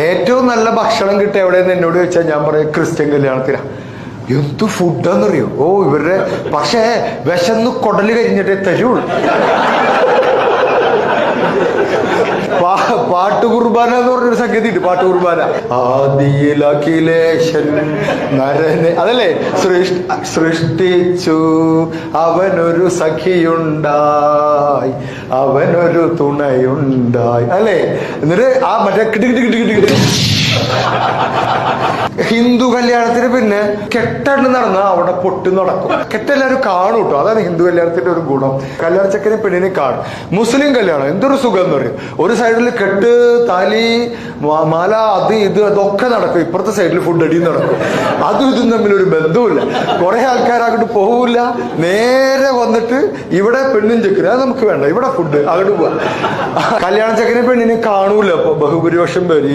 ഏറ്റവും നല്ല ഭക്ഷണം കിട്ടുക എവിടെയെന്ന് എന്നോട് ചോദിച്ചാൽ ഞാൻ പറയും ക്രിസ്ത്യൻ കല്യാണത്തിനാ. എന്ത് ഫുഡാന്നറിയോ? ഓ ഇവരുടെ പക്ഷേ വിശന്ന് കൊടല് കരിഞ്ഞിട്ടേ തരുള്ളൂ. പാട്ടുകുർബാന എന്ന് പറഞ്ഞൊരു സംഗതി ഉണ്ട്. പാട്ടുകുർബാന ആദിയിൽ അഖിലേശൻ നരനെ അതല്ലേ സൃഷ്ടിച്ചു, അവനൊരു സഖിയുണ്ടായി, അവനൊരു തുണയുണ്ടായി അല്ലേ. എന്നിട്ട് ആ മറ്റേ കിട്ടി ഹിന്ദു കല്യാണത്തിന് പിന്നെ കെട്ടണ്ട് നടന്ന അവിടെ പൊട്ട് നടക്കും. കെട്ടെല്ലാവരും കാണും കേട്ടോ. അതാണ് ഹിന്ദു കല്യാണത്തിന്റെ ഒരു ഗുണം. കല്യാണ ചെക്കനെ പെണ്ണിനെ കാണും. മുസ്ലിം കല്യാണം എന്തൊരു സുഖം എന്ന് പറയും. ഒരു സൈഡിൽ കെട്ട്, താലി, മാല, അത് ഇത് അതൊക്കെ നടക്കും. ഇപ്പുറത്തെ സൈഡിൽ ഫുഡ് അടിയും നടക്കും. അതും ഇതും തമ്മിലൊരു ബന്ധവുമില്ല. കുറെ ആൾക്കാർ അങ്ങോട്ട് പോവില്ല, നേരെ വന്നിട്ട് ഇവിടെ പെണ്ണും ചെക്കന് അത് നമുക്ക് വേണ്ട, ഇവിടെ ഫുഡ് അങ്ങോട്ട് പോവാ. കല്യാണ ചെക്കനെ പെണ്ണിനെ കാണൂല ബഹുഭൂരിപക്ഷം പേര്.